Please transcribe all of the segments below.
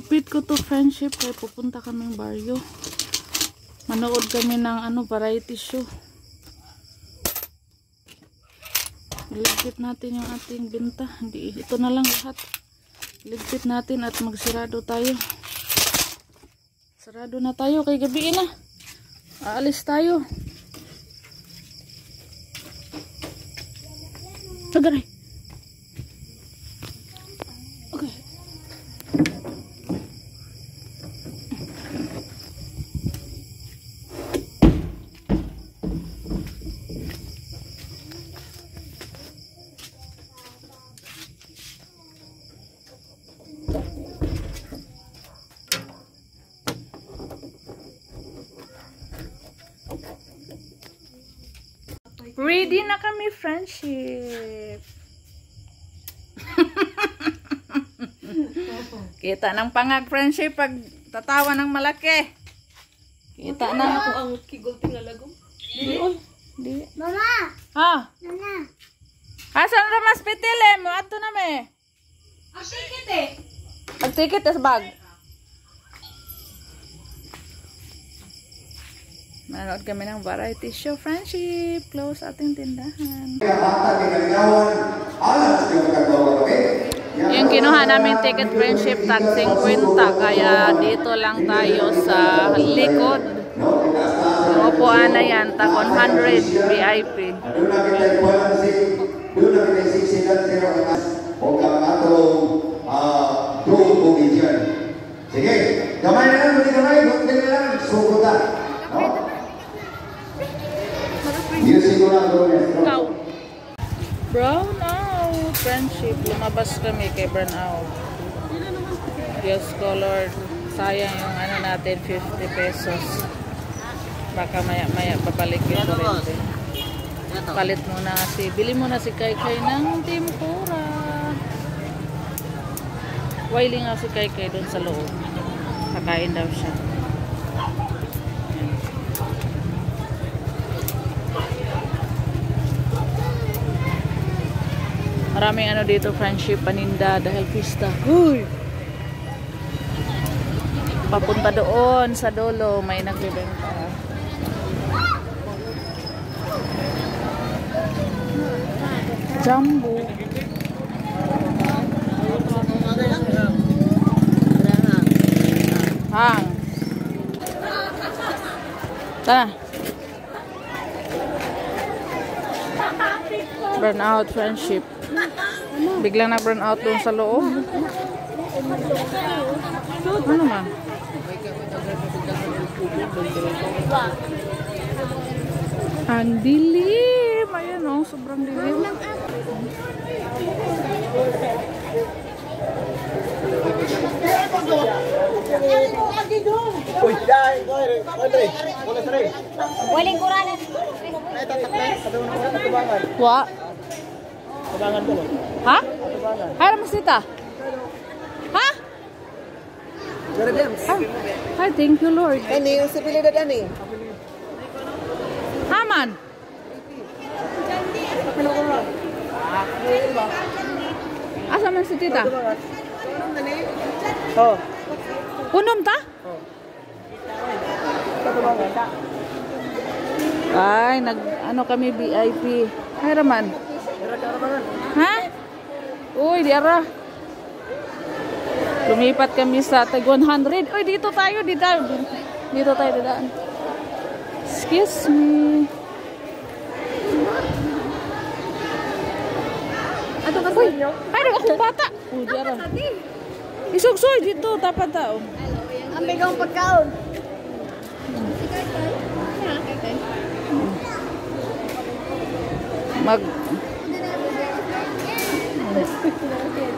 Iligpit ko to friendship kaya pupunta kaming baryo. Manood kami ng variety show. Iligpit natin yung ating binta. Hindi, ito na lang lahat. Iligpit natin at magsirado tayo. Sarado na tayo kay gabi na. Aalis tayo. Tagaray. Okay. Ready na kami, friendship. Kita ng pangag, friendship, pag tatawa ng malaki. Kita na. Ako ang kigol tingalagom. Di. Mama! Ha? Nana! Asan na mas pitili mo? Ato na me. Ang tikit eh. Pag-ticket as bag. Manood kami ng variety show, friendship. Close ating tindahan. Yung kinuha namin ticket, friendship, tag 50. Kaya dito lang tayo sa likod. Yung upuan na yan, tag 100 VIP. Sige, gamay na lang, hindi gamay, buti na lang, sugod na. Music ko lang, Brown out, friendship. Lumabas kami kay brown out. Yes, colored. Sayang yung natin, 50 pesos. Baka maya babalik yung kurente. Palit muna bili muna si Kai ng tempura. Wailing nga si Kai doon sa loob. Kakain daw siya. Maraming dito, friendship, paninda dahil pista. Uy! Papunta doon sa dulo, may nagbebenta. Jumbo. Hang. Tara. Burn out, friendship. Biglang na-burn out doon sa loob. Ano man? Ang dilim. Ayan sobrang dilim. Waling kuranan. Wa? Ha? Hay ramas dita. Ha? Ay, thank you, Lord. Ani, yung sibilidad ani. Haman. Asa man si tita? Oh. Punom ta? Ay, kami VIP. Hay raman. Ha? Uy, di ara. Lumipat kami sa tag 100. Uy, dito tayo, dito tayo dadaan. Excuse me. Ato ka sa inyo? Ay, akong bata. Uy, di ara. Isugsoy dito, tapat tao. Ang bigang pagkaon.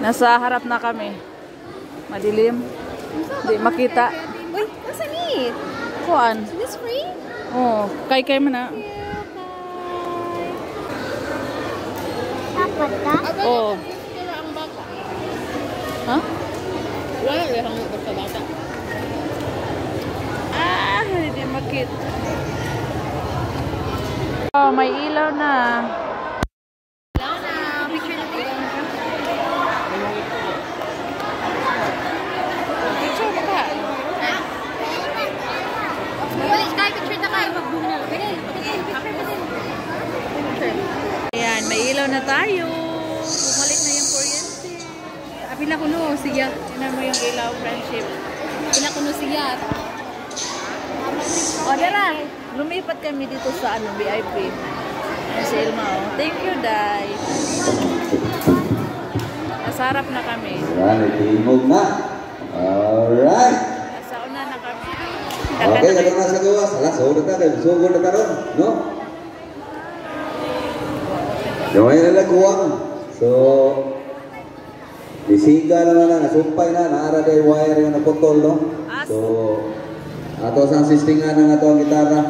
Nasa harap na kami. Madilim. Hindi makita. Uy, what's it? Kuan? Is this free? Oh, kay man na. Dapat ka? Oh. Ha? Wala rin ang bata. Hindi makita. Oh, may ilaw na. Picture Balik, kaya picture na kayo. Ayan, may ilaw na tayo. Bumalik na yung kuryente. Apila ko no, siya. Tignan mo yung ilaw, friendship. Apila ko no, siya. O, dara. Lumipat kami dito sa VIP. Ayan si Ilma, oh. Thank you, Day. Nasarap na kami. Yan, itimog na. Alright. Nasa una na kami. Okay, katong nasa gawas. Alas, sugod na kayo. Sugod na karon, no? Gawin na lang kuwang. So, disiga naman na, nasumpay na, naara day wire nga naputol, no? So, ato sa sistingan ng ato ang gitara.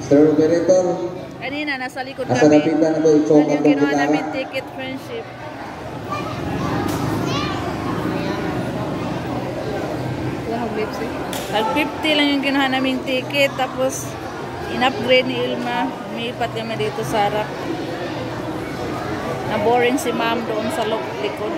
Mr. Operator. Kanina, nasa likod Nasa kami. napitan na to, i-choke Yan yung ang ginawa gitara. namin ticket, friendship. Tag 50 lang yung ginawa naming ticket. Tapos, in-upgrade ni Ilma. Umipat kami dito sa harap. Na-boring si ma'am doon sa likod.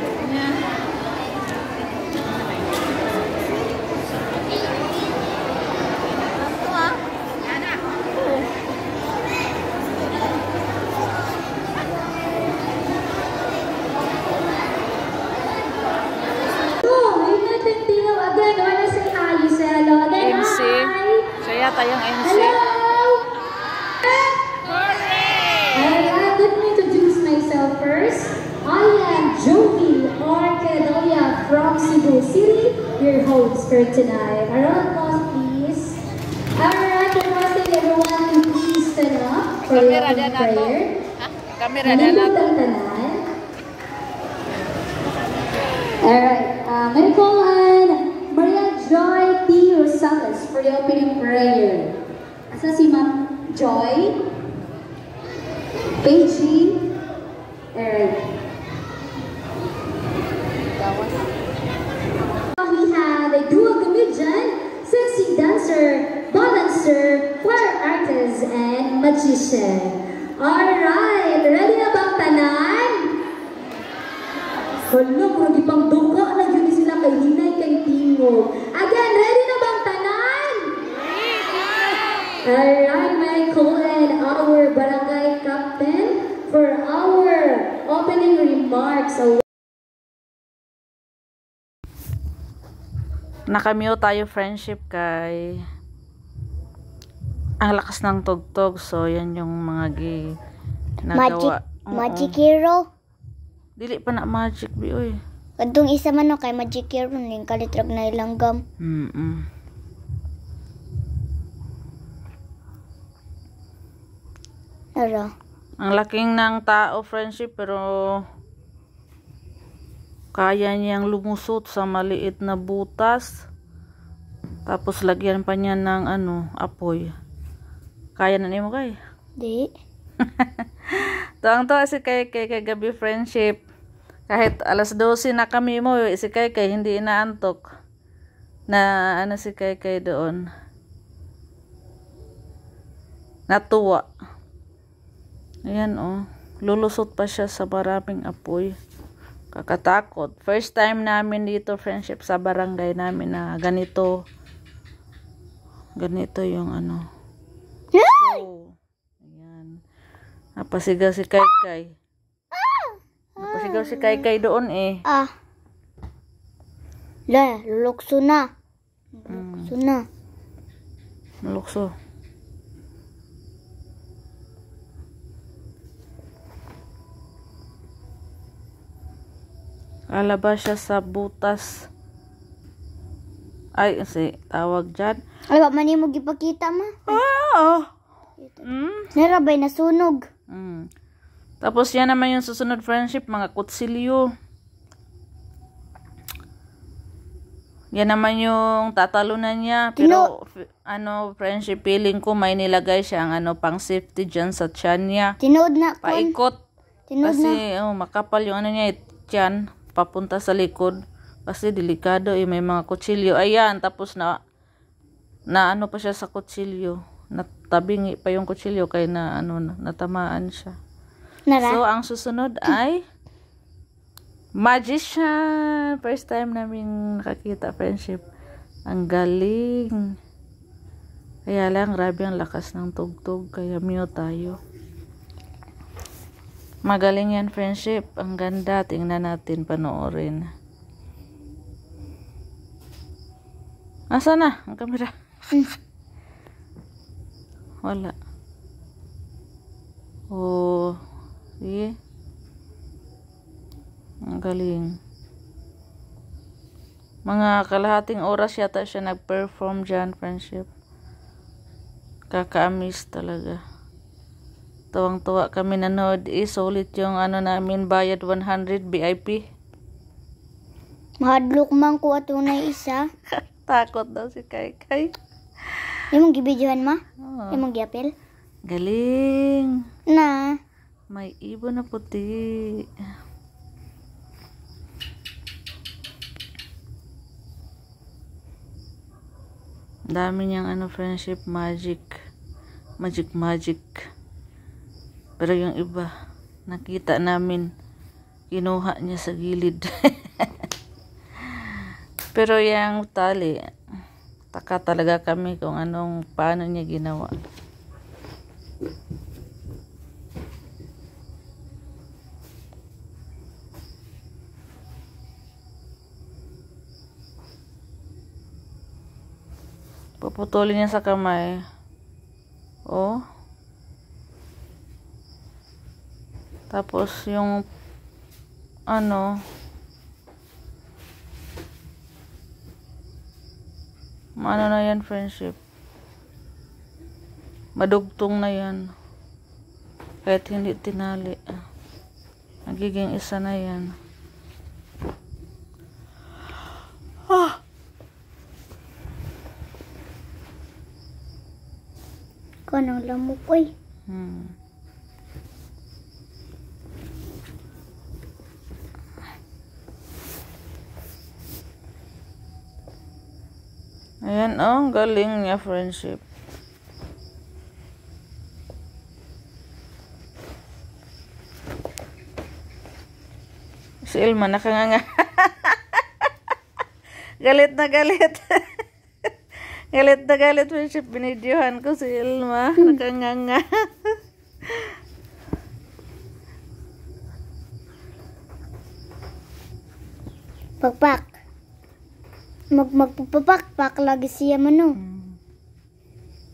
MC. Siya yata yung MC. Alright, let me introduce myself first. I am Jovi Orcadoya from Cebu City, your host for tonight. A round of applause, please. Alright, requesting everyone to please stand up for your Kamera opening na to. prayer. Kamera na Nalibot to. ang tanan. Alright, may call on Maria Joy T. Rosales for the opening prayer. Asa si Ma'am Joy? Paige. Alright. We have a duo comedian, sexy dancer, balancer, choir artist, and magician. Alright, ready na bang tanan? Hala, kung di pang duka na yun sila kay Hinay kay Timo. Again, ready na bang tanan? Alright, may call in our barangay captain for our opening remarks. So, Nakamute tayo, friendship, kay ang lakas ng tugtog. So, yan yung mga nagawa. Magic Hero. Dili pa na magic, bi, oy. Kadtong isa man no kay Magic Hero ning kalitrag na ilang gam. Ara. Ang laking ng tao, friendship, pero kaya niyang lumusot sa maliit na butas. Tapos lagyan pa niya ng apoy. Kaya na niyo, kay? Di. Tuwang-tuwa si kay gabi, friendship. Kahit alas 12 na kami mo, si kay hindi inaantok. Na si kay doon. Natuwa. Ayan, oh. Lulusot pa siya sa maraming apoy. Kakatakot. First time namin dito, friendship, sa barangay namin na ganito. Ganito yung So, ayan. Napasigaw si Kay. Napasigaw si Kay doon eh. Lulukso na. Lulukso na. Malukso. Alaba siya sa butas. Ay, tawag dyan. Ay, ba man mo gipakita ma? Narabay nasunog. Tapos yan naman yung susunod, friendship, mga kutsilyo. Yan naman yung tatalunan niya. Pero, friendship, feeling ko may nilagay siyang pang safety dyan sa tiyan niya. Tinood na kon. Paikot. Tinood Kasi, makapal yung niya, tiyan, papunta sa likod. Kasi delikado, may mga kutsilyo. Ayan, tapos na pa siya sa kutsilyo. Natabingi pa yung kutsilyo kaya natamaan siya. Nara. So, ang susunod ay magician. First time namin nakakita, friendship. Ang galing. Kaya lang, grabe ang lakas ng tugtog. Kaya mute tayo. Magaling yan, friendship. Ang ganda. Tingnan natin, panoorin. Asa na ang kamera? Wala. Oh, sige. Ang galing. Mga kalahating oras yata siya nag-perform dyan, friendship. Kakaamis talaga. Tuwang-tuwa kami nanood. Sulit yung namin, bayad 100 VIP. Mahadlok man ko ato na isa. Takot daw si Kai. Yung mong gibidyohan ma? Oh. Yung mong giapel? Galing. Na. May ibon na puti. Dami niyang friendship magic. Magic. Pero yung iba, nakita namin, kinuha niya sa gilid. Pero yung tali, taka talaga kami kung paano niya ginawa. Puputulin niya sa kamay. Oh. Tapos yung ano na yan, friendship. Madugtong na yan. Kahit hindi tinali. Nagiging isa na yan. Kanang lamok oy. Ayan, ang galing niya, friendship. Si Ilma nakanganga. Galit na galit. Galit na galit, friendship. Binidyohan ko si Ilma. Nakanganga. Pagpak. Magpapakpak lagi siya mano.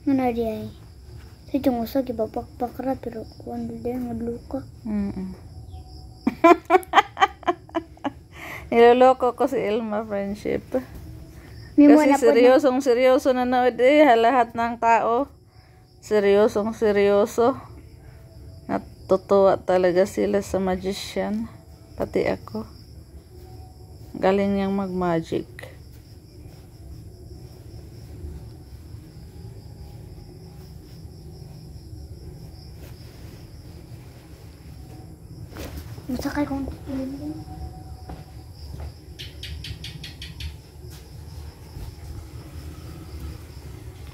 Ano di ay? Sa itong usa gipapakpak ra pero kuan din madluka. Niloloko ko si Ilma, friendship. Kasi seryoso na lahat ng tao. Seryoso. Natutuwa talaga sila sa magician. Pati ako. Galing niyang mag-magic. Masakay kong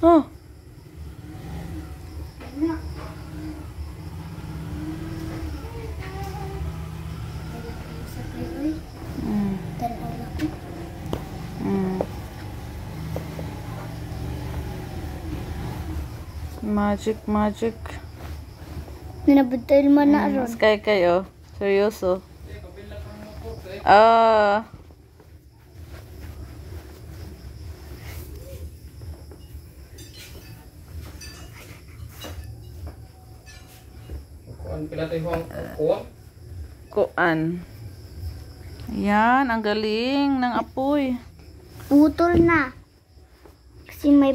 Oh. Magic. Ninabutal man na ron. Sky kayo. Seryoso. Kuan. Yan, ang galing ng apoy. Putol na. Kasi may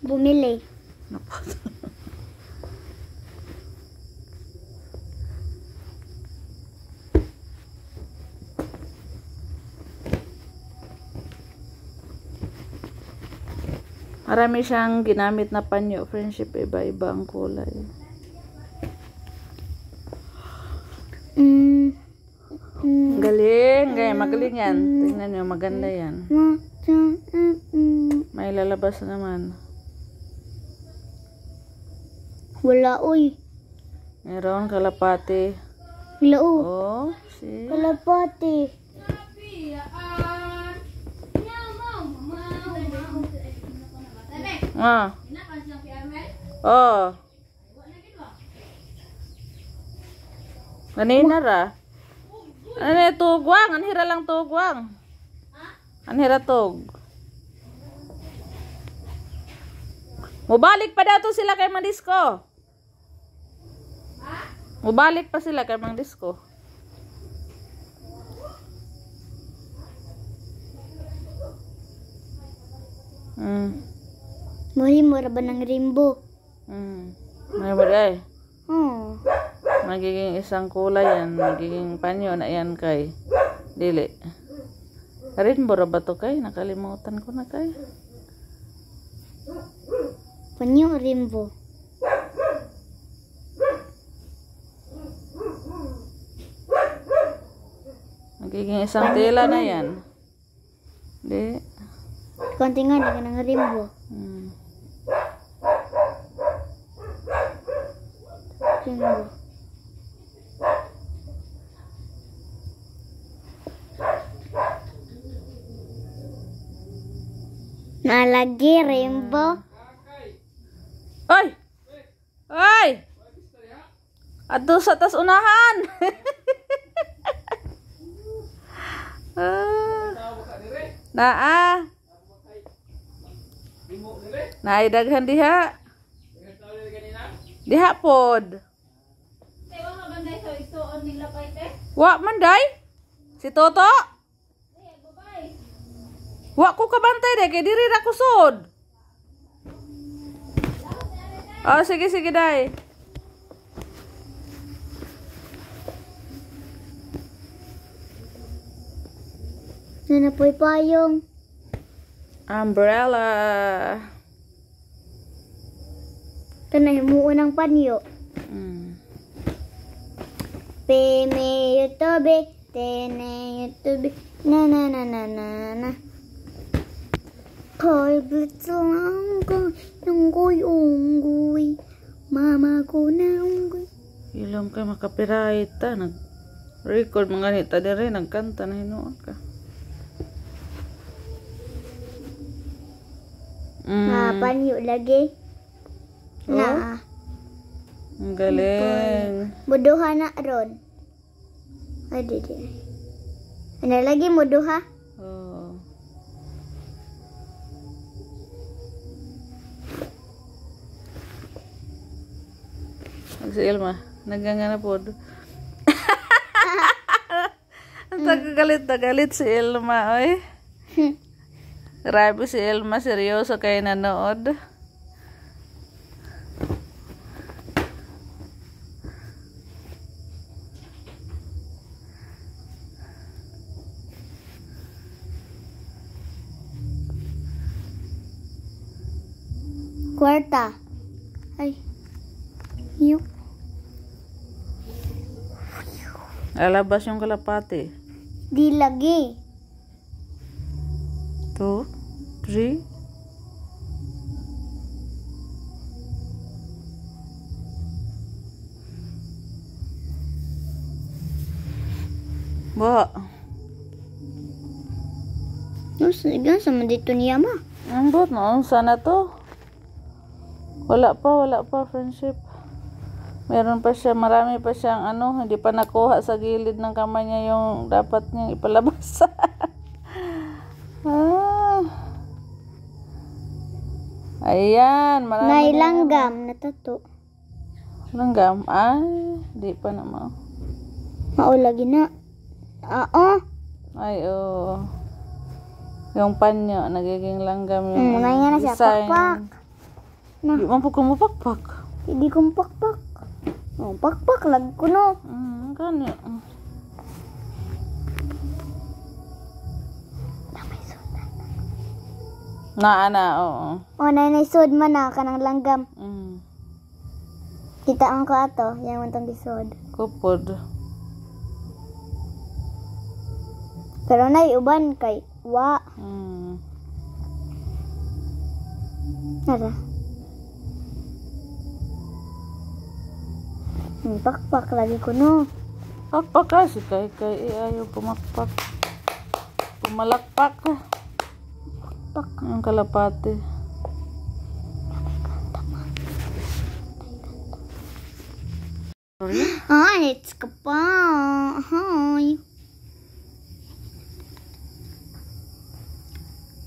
bumili. Marami siyang ginamit na panyo, friendship. Iba-iba ang kulay. Galing. Magaling yan. Tingnan nyo, maganda yan. May lalabas naman. Wala oy. Meron kalapati. Wala o. Oh, see? Kalapati. Oh. Ganina ra. Ano tugwang? Anhira lang tugwang. Anhira tug. Mubalik pa daw to sila kay Mang Disco. Mubalik pa sila kay Mang Disco. Mura ba ng rainbow? Ano ba day? Oh. Magiging isang kulay yan. Magiging panyo na yan kay. Dili. Rainbow ra ba to kay? Nakalimutan ko na kay. Panyo rainbow. Magiging isang tela na yan. Di. Konti nga ng rainbow. Rainbow. Nalagi rainbow. Oy! Oy! Ato sa tas unahan. Naa. Naay daghan diha. Diha pod. Wa man day? Si Toto? Wa ko kabantay day kay diri ra kusod. Oh, sige sige day. Nanapoy payong. Umbrella. Tanay mo unang panyo. Peme YouTube, tene YouTube, na na na na na na. Koy blitz lang ko, unggoy, mama ko na unggoy. Ilom kay makapiright ta nag-record mga nita dire nagkanta na hinuon ka. Panyo lagi. Na. Ang galing. Muduha na ron. Ay, di. Ano lagi muduha? Oh. Si Ilma, nagangana po. Tagagalit si Ilma, oy. Grabe si Ilma, seryoso kayo nanood. Kwarta. Ay. Yung. Alabas yung kalapati. Di lagi. 2, 3. Ba. Gan sama dito niya ma. Ambot no, sana to. Wala pa friendship. Meron pa siya, marami pa siyang hindi pa nakuha sa gilid ng kamay niya yung dapat niyang ipalabas. Ayan, marami. Nailanggam na tato. Langgam? Ay, di pa naman. Maulagi na. Ay, oo. Yung panyo, nagiging langgam yung Ngayon na siya, design. pakpak. Na. Di man po ka mapakpak. Hindi kong pakpak. Pakpak, lag ko no. Gani. Oo. Naisod man na kanang langgam. Kita ang ko ato, yung untong isod. Kupod. Pero naiuban kay wa. Nara. Pakpak lagi ko no. Pakpak kasi kay ayaw pumakpak. Pumalakpak. Pak. Ang kalapati. Ay, it's ka pa. Hi.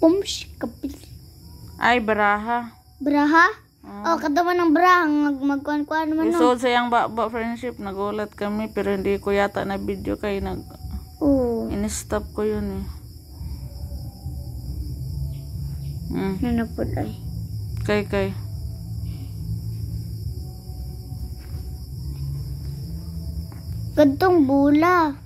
Pumsh, kapil. Ay, baraha. Braha? Oh, kadaman ng braha. Magkuhan-kuhan naman. No? Isod sayang ba friendship. Nagulat kami pero hindi ko yata na video kay Oo. in-stop ko yun eh. Ano po ay? Kay. Gantong bula.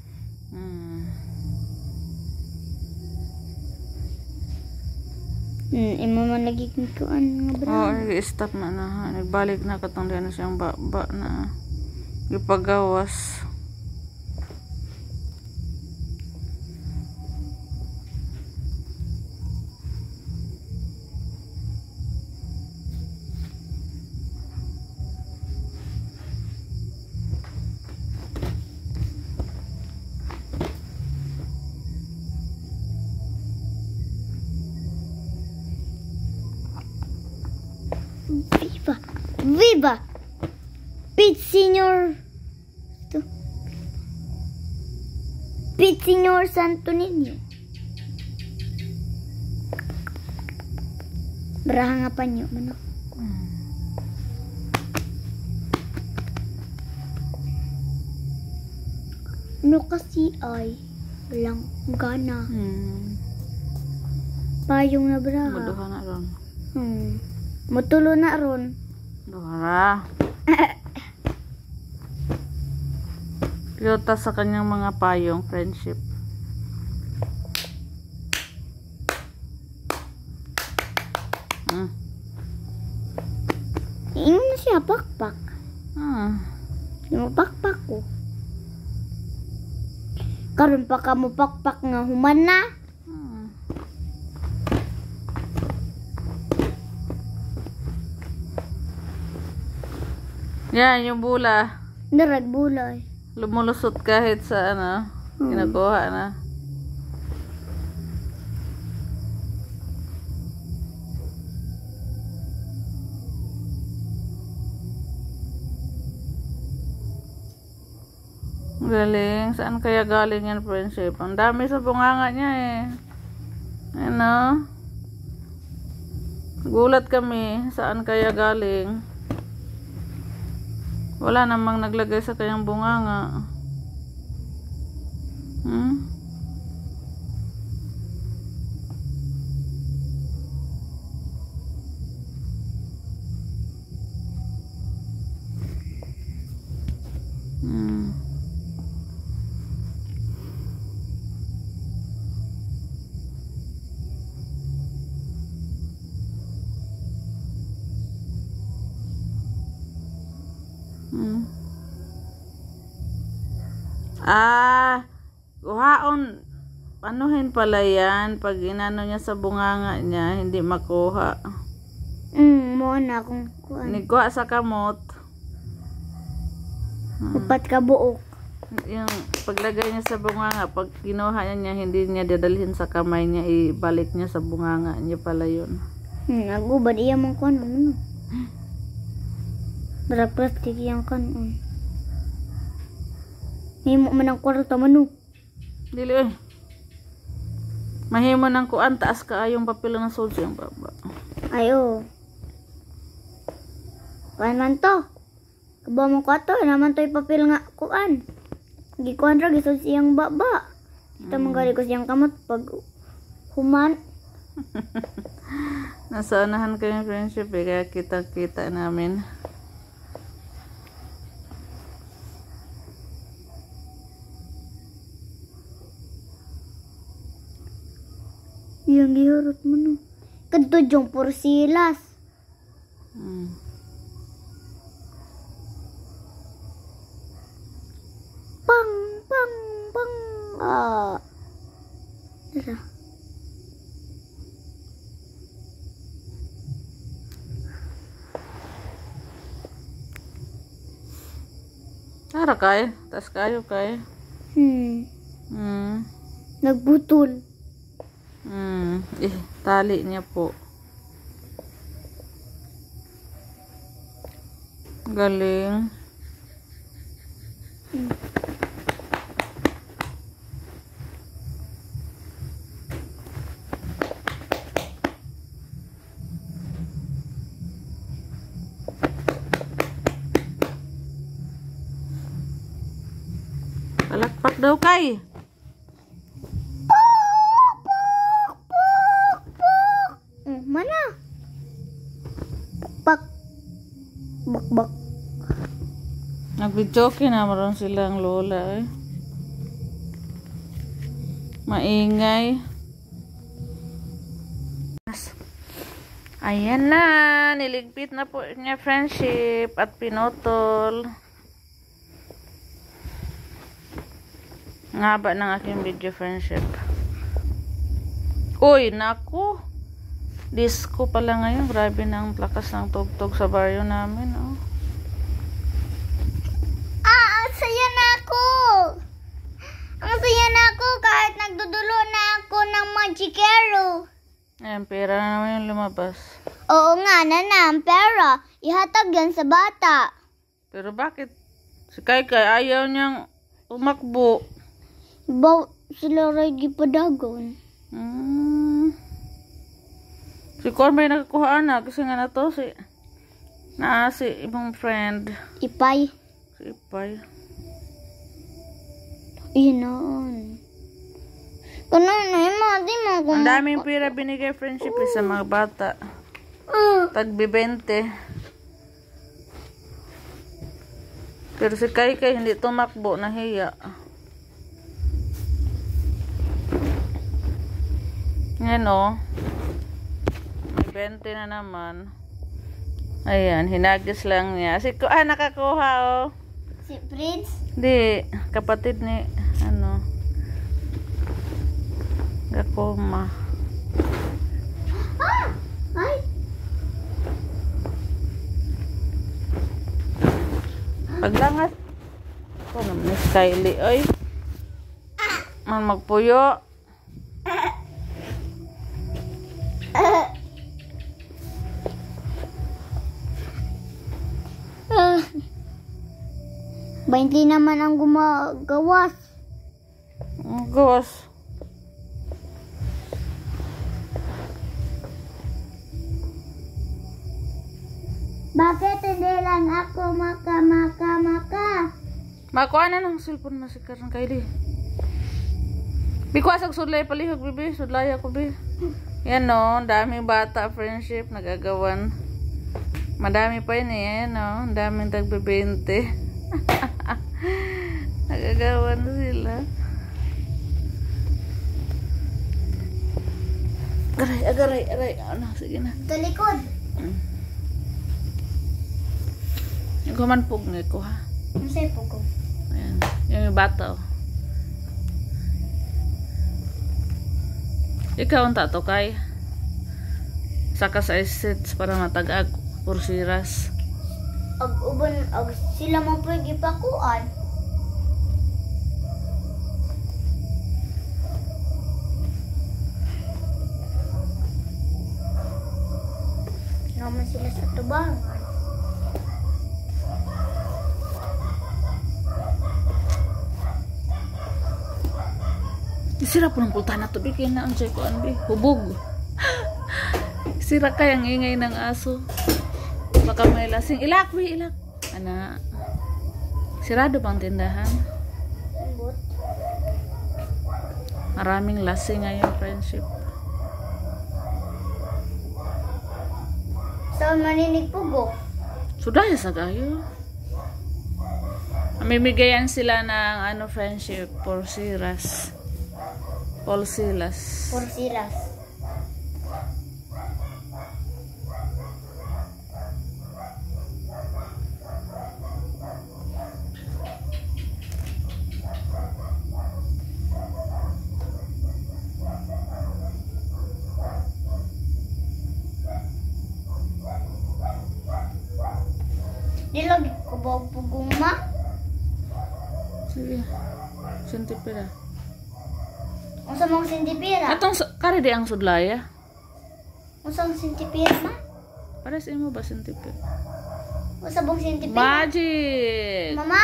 Imo man lagi kuan nga braha. Oo, i-stop na na. Nagbalik na katong diyan na siyang ba na ipagawas. Viva! Viva! Pete Senior! Ito. Pete Senior Santo Niño. Braha nga pa nyo. Ano? Ano kasi ay walang gana. Payong na braha. Maduha na ron. Mutulo na ron. Duha. Piyota sa kanyang mga payong friendship. Ingon na siya pakpak. Yung pakpak ko. Karon pa ka mo pakpak nga human na. Yan, yung bula. Narag bulay. Lumulusot kahit sa kinakuha na. Galing. Saan kaya galing yan, friendship? Ang dami sa bunganga niya eh. Ano? Gulat kami. Saan kaya galing? Wala namang naglagay sa kanyang bunganga. Guhaon. Anuhin pala yan. Pag inano niya sa bunganga niya, hindi makuha. Mo na akong kuan. Niguha sa kamot. Upat ka buok. Yung paglagay niya sa bunganga, pag kinuha niya, hindi niya dadalhin sa kamay niya, ibalik niya sa bunganga niya pala yun. Nagubad iya mong kuan. Berat plastik yang kan. Himo man ang kwarta manu. Dili eh. Mahimo ng kuan, taas ka ayong papel ng soldier yung baba. Ayo. Kuan man to. Kaba mo ko to, naman to papel nga kuan. Gikuan ra gisod siyang baba. Kita manggali ko siyang kamot pag human. Nasa unahan kami friendship eh, kaya kita namin. Yang giharap mo no. Kadto jong porsilas. Pang. Dara. Tara kay, tas kayo kay. Nagbutol. Tali niya po. Galing. Palakpak daw kay. Mana? Bak. Bak. Nagbidyoke na maroon silang lola eh. Maingay. Ayan na, niligpit na po niya friendship at pinotol. Ang haba ng aking video friendship. Uy, naku. Disco pala ngayon. Grabe na ang lakas ng tugtog sa baryo namin. Oh. Ang saya na ako. Ang saya na ako kahit nagdudulo na ako ng magikero. Ayan, pera na naman yung lumabas. Oo nga, ang pera. Ihatag yan sa bata. Pero bakit? Si Kai ayaw niyang umakbo. Sila rin gipadagon. Si Corn may nakakuha na kasi nga na to si ibang friend. Ipay. Si Ipay. Inon. Ganun na yung mga di mo. Ang daming pira binigay friendship sa mga bata. Tagbi 20. Pero si Kai hindi tumakbo, nahiya. Ngayon o. May 20 na naman. Ayan, hinagis lang niya. Nakakuha o. Si Prince? Di, kapatid ni, Gakoma. Ay! Paglangas. Ito naman ni Kylie. Ay. Man magpuyo. 20 naman ang gumagawas. Gawas. Bakit hindi lang ako maka? Makuha na ng cellphone na si Karen Kylie. Bikuasag sudlay palihog, bibi. Sudlay ako, bibi. Yan o, daming bata friendship nagagawan. Madami pa yun eh. Yan o, daming tagbe-20. Nagagawan sila. Aray. Sige na. Talikod. Kumanpog nga ko ha. Masay po ko. Ayan. Yung bata o. Ikaw ang tato kay. Saka sa assets para matag-ag. Pursiras. Sila mo pwede pakuan. Naman sila sa tubangan. Sira po ng pultahan na to. Bigyan na ang check ko. Hubog. Sira kayang ingay ng aso. Baka may lasing. Ilak. Ana. Sirado bang tindahan? Maraming lasing ngayon friendship. Saan maninig pugo? Sudah ya sa gayo. Mimigayan sila ng friendship. Pursiras. Pursiras. Di lagi ko ba puguma? Sige. Sentipira. Unsa mong sintipira? Atong kare di ang sudlaya. Unsa mong sintipira ma? Para sa imo ba sentipira? Unsa mong sintipira? Magic. Mama,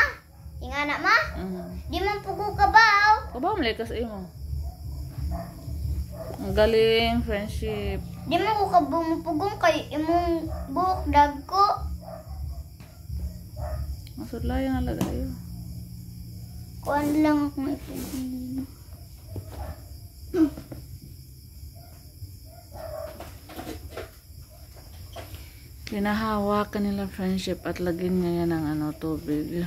Ingana ma? Mm. Di man pugo ka ba? Kabaw malikas imo. Ang galing, friendship. Di man ko kabumupugong kay imong buhok dagko. Masudlayan na lagayo. Kuan lang akong ipugong. Pinahawakan nila friendship at lagyan ngayon ng ano, tubig.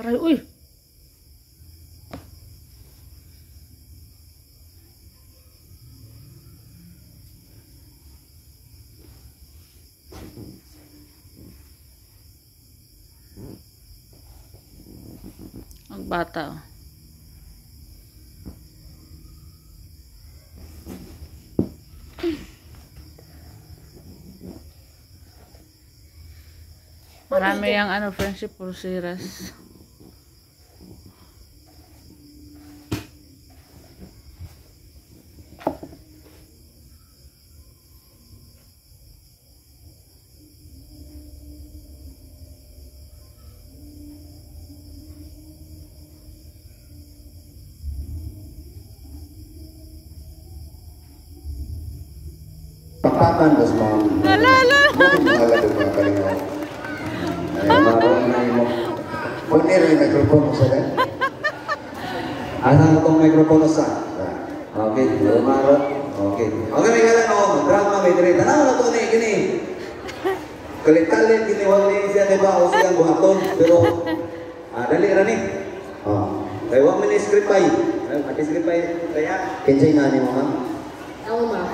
Aray, uy! Ang bata, oh. Marami yung ano, friendship pulseras. Pakpakan dos mo. Lala. Mahalaga mga kalingaw. Ay, maroon na mo. Punir yung microphone sa dan. Asa mo tong microphone sa? Okay, marot. Okay. Okay, may kala no, drama may dire. Tanaw na to ni gini. Kalit-kalit gini wala ni siya diba o siyang buhaton pero dali ra ni. Kay wa man script ay. Ati script ay kaya Kinsay nga ni mo ma'am? Elma.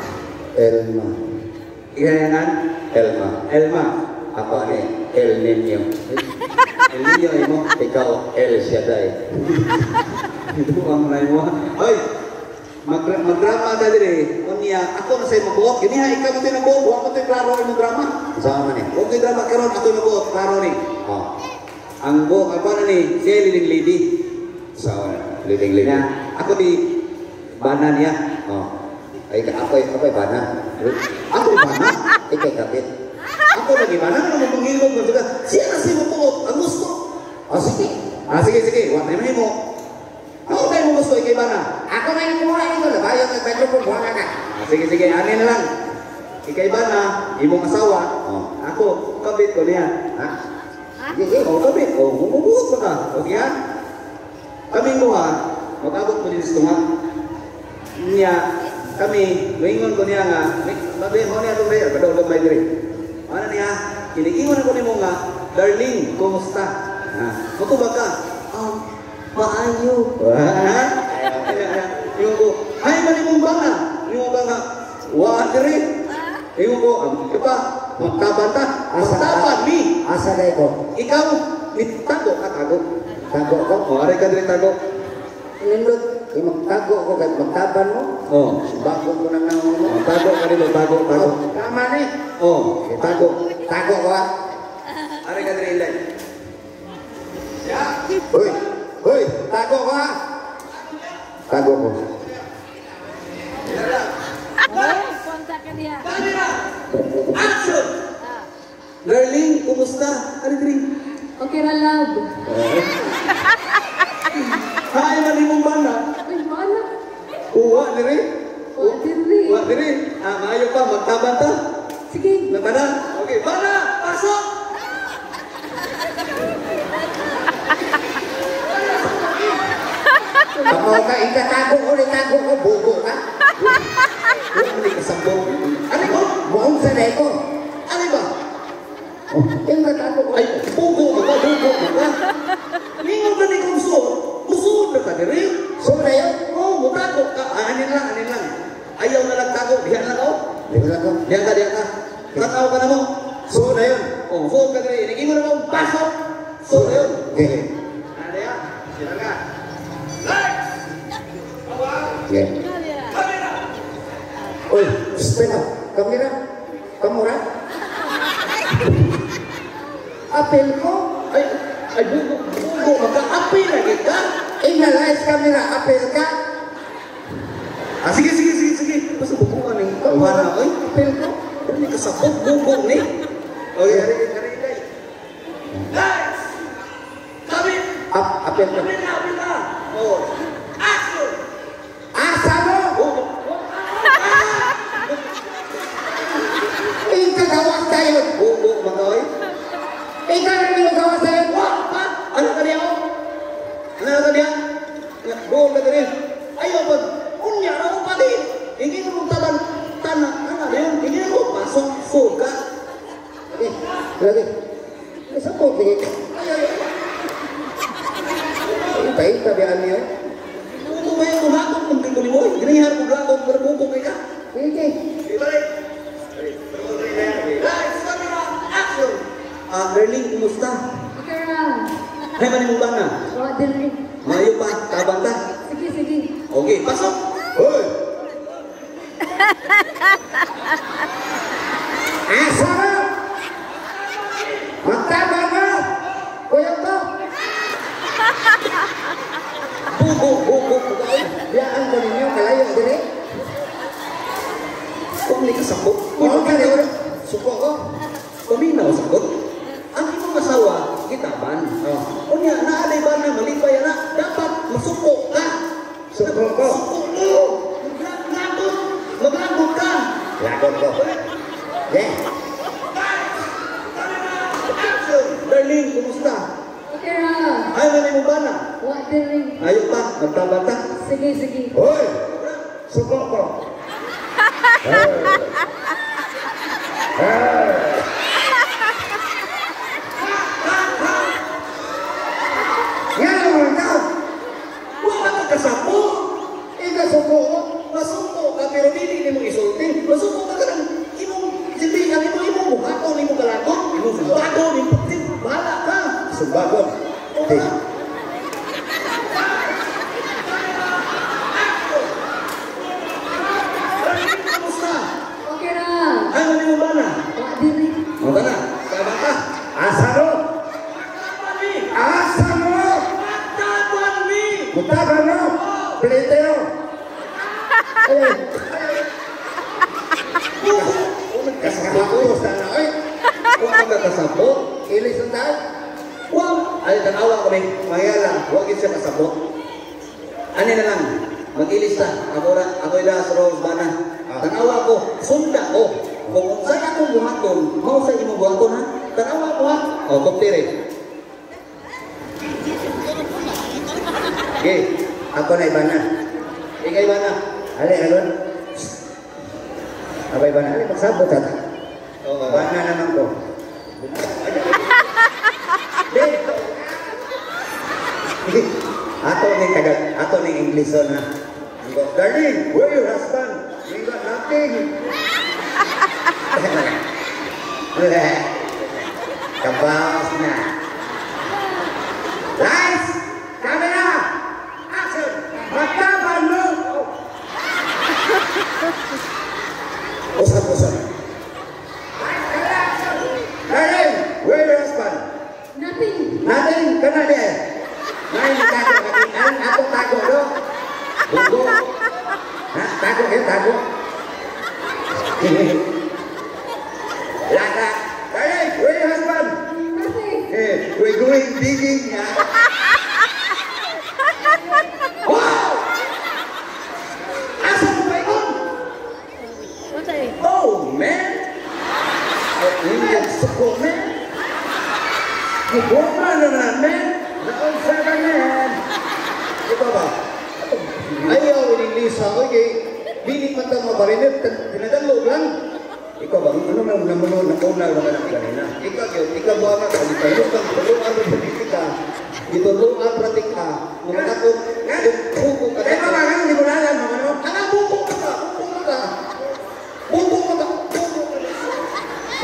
Elma. igayanan Elma. Elma. Ako ni El Nino. El Niño imo. Ikaw El Shaddai. Itu ang lain mo. Hoy. Magdrama ka dire. Unya ako na say mabuot. Gini ha ikaw mo tin mabuot. Wa mo tin klaro imong drama. Sama ni. Huwag yung drama karon ako mabuot. Klaro ni. Ang buhok apa na ni? Siya leading lady. Sama ni. Leading. Nya ako di banan niya. Ay ako'y bana. Ako banan. Ikaw kapit. Ako lagi banan na mapangilog mo juga. Siya na si mabuot. Ang gusto. Sige. Sige. Wa na mo. Ako tayo mo gusto ikay banan. Ako na yung kumuha ito. Labayan ng microphone. Buha ka. Sige, ani na lang. Ikay ba na, imong asawa, ako, kabit ko niya. Ha? Sige. Kabit. Bumubuot pa ka. Okay ha? Kaming buha, mag-abot mo din sa tunga. Niya, kami, luingon ko niya nga, sabihin mo niya itong rare, kadulog may dire. Ano niya, kinikiwan ako ni mo nga, darling, kumusta? Matubag ka. Maayo. Yung ko, ay malimong banga. Yung banga, wa dire. Yung ko, iba, magkabanta. Magtaban mi. Asa na ito? Ikaw, tago ka, tago. Tago ko? Aray ka dire, tago. Nindot. Magtago ko kahit magtaban mo. Bago ko na naman mo. Tago ka dito, tago. Tama ni. Tago. Tago ko ha. Aray ka dire, ilay. Hoy, tago ko ha. Tago ko. Kontak ka niya. Camera! Action! Darling, kumusta? Ano dire? Okay ra, love. Hi, malimong bana. Ay, wala. Uwa, dire? Dili. Uwa, dire? Maayo pa, magtabanta. Sige. Nabana? Okay, bana! Pasok! Ako ka, ikatago ko, bugo ka. Hindi ka sambong. Ano ko? Buong sa neko. Ano ba? Yung natago ko. Ay, bugo mo ka. Lingon ka ni kung suot. Usuot na ka, dire? So na yun? Mutago ka. Anin lang. Ayaw na lang tago. Diyan lang ako. Di ko na ko. Diyan ka. Tataw ka na mo. So na yun? Suot ka dire. Naging mo na mo. Pasok. Suot na yun. Okay. Ano yan? Sila ka. Ay, bugo, magka-api lagi ka. Inalize camera, apel ka. Ah, sige. Basta bukuan ng tawanan ko. Apel ko. Pero may kasabot, bugo ni. Okay, hari. Guys! Sabi! Apel ko. Apil na! Oh. Action! Asa mo? Bugo. Ikaw gawas tayo. Bugo, mga Ikaw na rin gawas tayo. Ano ka niya? Buong ka rin. Ayaw ba? Unya na ko pa din. Hindi ko mong tanang. Ano rin? Hindi ko pasok. Suga. Lagi. Isa po, tingin. Ay, tabihan niyo. Bugo ba yung bumatong ng tingkuli mo? Ginihar ko gagawin pero bugo kayo ka. Sige. Ibalik. Guys, camera, action! Darling, kumusta? Okay, round. Hay, mani mo ba na? Wa diri. Mayo pa, tabang ta. Sige. Okay, pasok! Hoy! Asa mo? Magtabang mo! Kuya ko! Bugo. Biyaan ko ninyo, kalayo, dire. Kung may kasabot, Huwag ka rin. Suko ko. paminaw sagot. Ang imong asawa, gitaban. Unya, naalay ba na malipay na? Dapat masuko ka. Suko ko. Suko mo! Maglagot ka! Lagot ko. Yeah. Darling, kumusta? Okay, round. Ay, manay mo ba na? Wa diri. Ayaw pa, nagtabata. Sige. Hoy! Suko ko. Yan naman ka! Wala ka kasapo! Ika suko ko. Masuko ka, pero hindi mo isulti. Masuko ka ng imong sibigan, imong buhaton, imong kalagot, imong subagon, imong pagtin. Bahala ka! Sumbagon. Okay. Kamusta? Okay, round. Ay, manay mo ba na? Wa diri. Mo ba na? Tama ka? Asa mo? Mami! Asa mo? Magtaban mi! Mutaban mo? Pliteo. Eh. Kasakapos na na. Ay. Kung magkakasabot, Ilis ang tayo. huwag! Ay, tanawa kami. Mayala, huwag yun siya kasabot. Ano na lang, mag-ilis ta. Ako na sa Rose Bana. Tanawa ko, sunda ko. Kung saan akong buhaton, mau sa imong buhaton ha. Tanawa ko ha. O, kumpire. Okay. Ako na iba na. Ikaw ba na? Ali, alon. Abay ba na? Ali, magsabot ata. Oo. Iba na naman ko. Ato ni English on ha. Darling, where your husband? We got nothing. Kabaos na. Lights! Camera! Action! Magtaban mo! Usap. Darling, where your husband? Nothing. Nothing, kana dia. Main tago kakitan, ako tago do. Bugo. Ha, tago ya, tago. Laka. Darling, where your husband? Nothing. We're going digging. Wow! Asa mo ba yun? Oh, man! Hindi suko, man! Gugoma na na, man! Naunsa ka na yan! Ito ba? Ayaw, inilisa ko, Bili man ito mga barinit, tinadalog lang. Ikaw ba? Ano na namuno na una naman ang kanina? Ikaw ba nga? Kalitayukan, tulungan mo politika. Itulungan pratika. Mga takot, buko ka. Eh, mga hindi mo lalan, mga ano? Buko ka!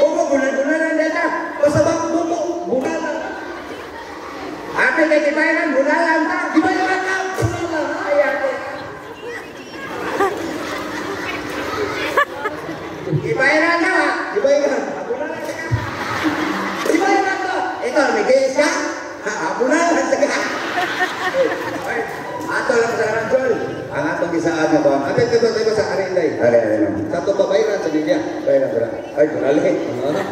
Buko, bulan-bulanan data. Pasabak, buko, bulanan. Ate, kay tibayaran, bulanan ka. Tibayaran ka, bulanan. Ay, ate. Tibayaran ka, ha? Tibayaran. Tibayaran ka. Ito, may gayas ka? Ako na, nagsaga. Ato lang sa Ranjol. Ang atong gisaan na ba? Ato ito sa Arinday. Are. Sa ito babayran sa Lydia. Bayran ko lang. Ay, dali.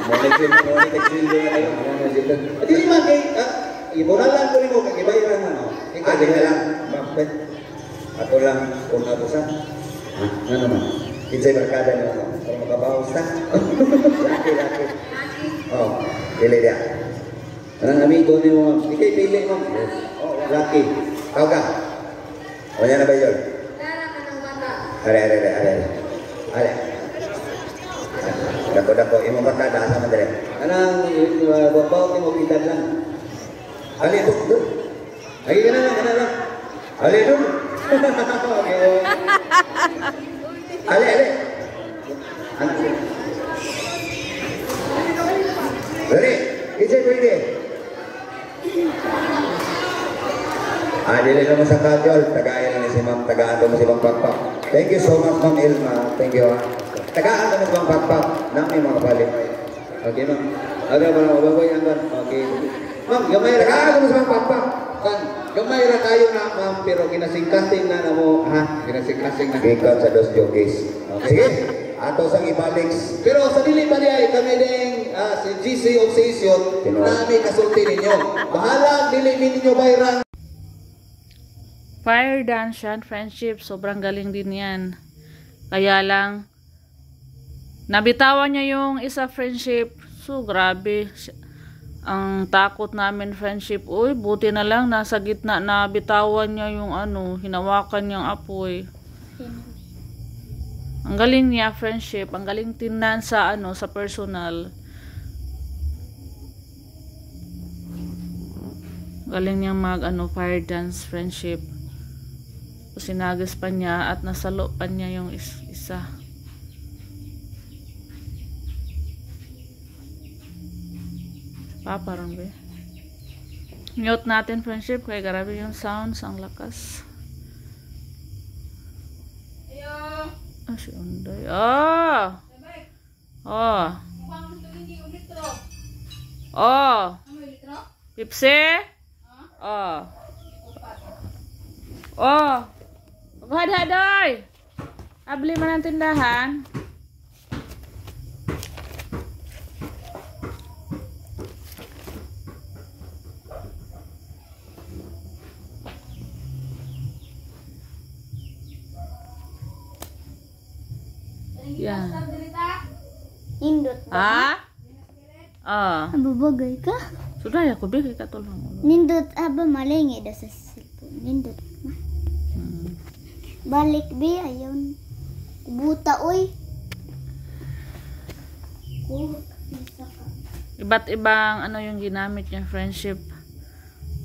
Monexin na kayo. At hindi man kay, ibunalan ko rin mo, kagibayran na, no? Ikaw, Adi di na ka lang. lang. Bakit? Ato lang kung abusan. Ha? Nga naman. Kinsay barkada niyo ako. Para makabawas na. Laki. Oh, pili dia. Anong amigo ni mo? Ikay pili mo. Lucky. Kau ka? O yan na ba yun? Are. Dako, imong barkada sa madre. Anong babaw ni mo pitad lang? Ali, doon. Lagi ka na lang. Ali, doon. Okay. Ali. Dari, kinsay pwede? Dili naman sa kajol. Tagayan na ni si Ma'am. Tagaan mo si Bang Pakpak. Thank you so much, Ma'am Ilma. Thank you. Tagaan mo si Bang Pakpak. Nami mga balik. Okay, ma'am. Aga ba na mababoy ang ban? Okay. Ma'am, gamay ra Tagaan mo si Bang Pakpak. kan. Gamay ra kayo na, ma'am, pero ginasing-kasing na na mo, ha? Ginasing-kasing na. Ikaw sa dos jokes. Sige. Ato sang ibalik. Pero sa dili pa niya, kami ding si GC Obsession, Sino? nami kasulti ninyo. Bahala, dili ninyo bayran. Fire dance yan, friendship. Sobrang galing din yan. Kaya lang, nabitawan niya yung isa friendship. So, grabe. Ang takot namin friendship. Uy, buti na lang. Nasa gitna na bitawan niya yung hinawakan niyang apoy. Ang galing niya friendship. Ang galing tingnan sa sa personal. Galing niyang fire dance friendship. Sinagis pa niya at nasalo pa niya yung isa. Paparon ba? Mute natin friendship kaya grabe yung sounds, ang lakas. Si Unday. Pipsi? Hadhaday. Abli man ang tindahan. Yan. Nindot ba? Ababagay ka? Sudah ya, ko bigay ka tulong. Nindot aba malingi da sa cellphone. Nindot ma. Balik bi ayon. Buta oy. Iba't ibang yung ginamit niya friendship.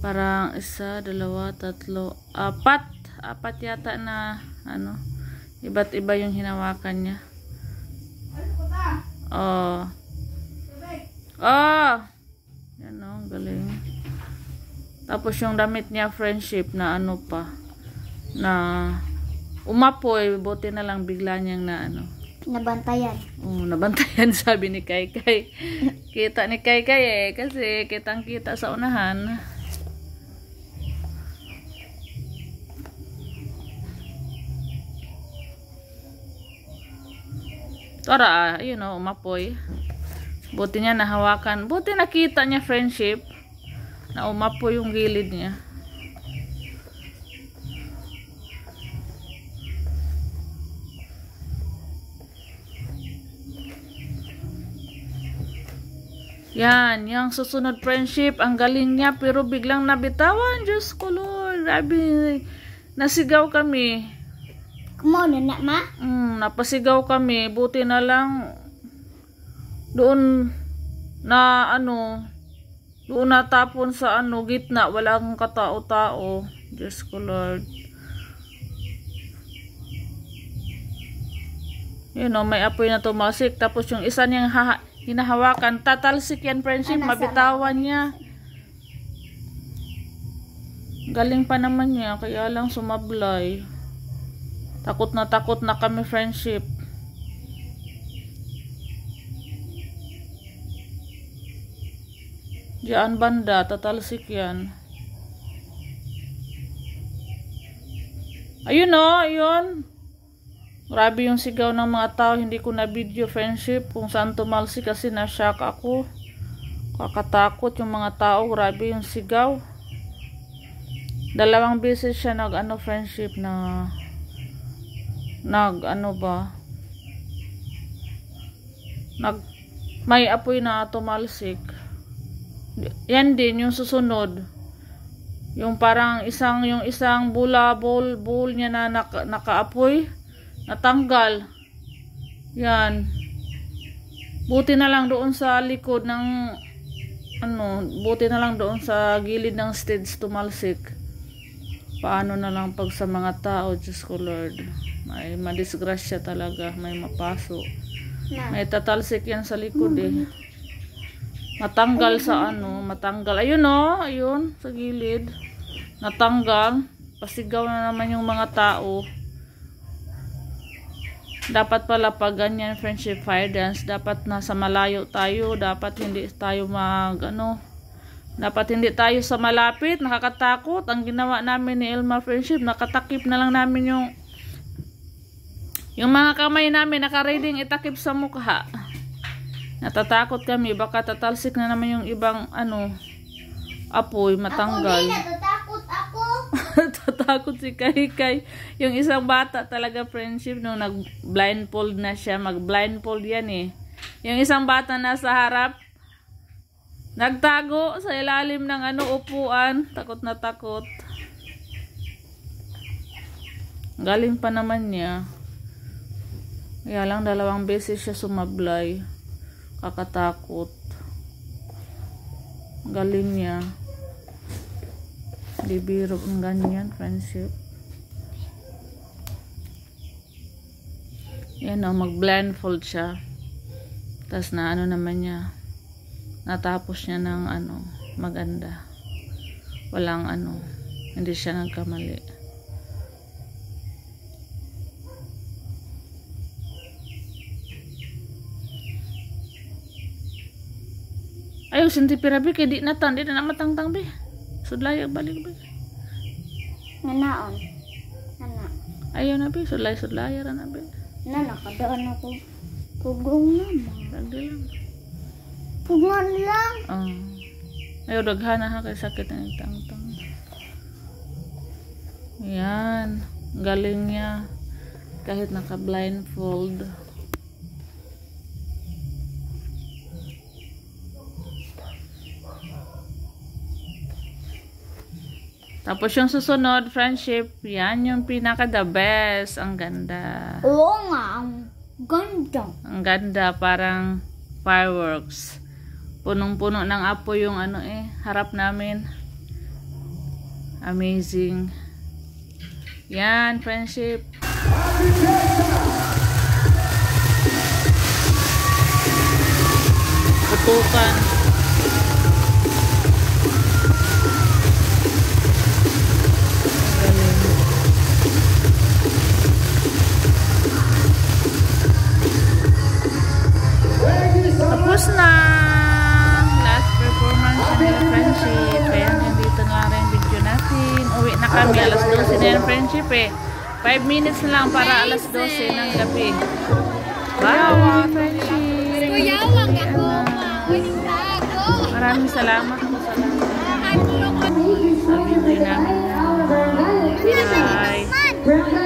Parang 1, 2, 3, 4 yata na iba't iba yung hinawakan niya. Yan galing. Tapos yung damit niya friendship na pa na umapoy, buti na lang bigla niyang Nabantayan. Nabantayan sabi ni Kaykay. Kita ni Kaykay kasi kitang-kita sa unahan. Tara, umapoy. Buti niya nahawakan. Buti nakita niya friendship na umapoy yung gilid niya. Yan, yung susunod friendship, ang galing niya pero biglang nabitawan. Diyos ko Lord, grabe. Nasigaw kami. Kumauna na ma? Napasigaw kami. Buti na lang doon na doon natapon sa gitna. Walang katao-tao. Diyos ko Lord. May apoy na tumasik. Tapos yung isa niyang hinahawakan, tatalsik yan friendship, mabitawan niya. Galing pa naman niya, kaya lang sumablay. Takot na kami friendship. Diyan banda, tatalsik yan. Ayun o, ayun. Grabe yung sigaw ng mga tao. Hindi ko na video, friendship, kung saan tumalsik kasi na-shock ako. Kakatakot yung mga tao. Grabe yung sigaw. 2 beses siya friendship na may apoy na tumalsik. Yan din yung susunod. Yung parang yung isang bowl niya na nakaapoy, natanggal. Yan. Buti na lang doon sa likod ng buti na lang doon sa gilid ng stage tumalsik. Paano na lang pag sa mga tao, Diyos ko Lord. May madisgrasya talaga, may mapaso. May tatalsik yan sa likod eh. Matanggal sa matanggal. Ayun ayun sa gilid. Natanggal. Pasigaw na naman yung mga tao. Dapat pala pag ganyan friendship fire dance, dapat nasa malayo tayo. Dapat hindi tayo dapat hindi tayo sa malapit. Nakakatakot. Ang ginawa namin ni Elma friendship, nakatakip na lang namin yung mga kamay namin nakareading itakip sa mukha. Natatakot kami, baka tatalsik na naman yung ibang apoy, matanggal. Ako natatakot ako. Tatakot si Kai. Yung isang bata talaga friendship nung nag-blindfold na siya, mag-blindfold yan eh. Yung isang bata nasa harap, nagtago sa ilalim ng upuan, takot na takot. Galing pa naman niya. Kaya lang 2 beses siya sumablay. Kakatakot. Galing niya. Di biro ng ganyan, friendship. Yan mag-blindfold siya. Tapos na naman niya. Natapos niya ng maganda. Walang hindi siya nagkamali. Ayaw, sinti pirabi, kaya di na matangtang, be. Sudlay, balik, be. Nanaon. Nana. Ayaw na, be. Sudlay, na, be. Nana, kadaan ako. Pugong naman. Lagdi lang. Pugon lang. Ayaw, daghana ha, kaya sakit ng tangtang. Yan. Galing niya. Kahit naka-blindfold. Tapos yung susunod, friendship, yan yung pinaka the best. Ang ganda. Oo nga, ang ganda. Ang ganda, parang fireworks. Punong-puno ng apoy yung harap namin. Amazing. Yan, friendship. Putukan. Tapos na last performance nila friendship. Kaya dito na rin video natin. Uwi na kami, alas 12 na yan friendship 5 minutes na lang para alas 12 ng gabi. Bye friendship. Maraming salamat po sa lahat. Sa video namin. Bye.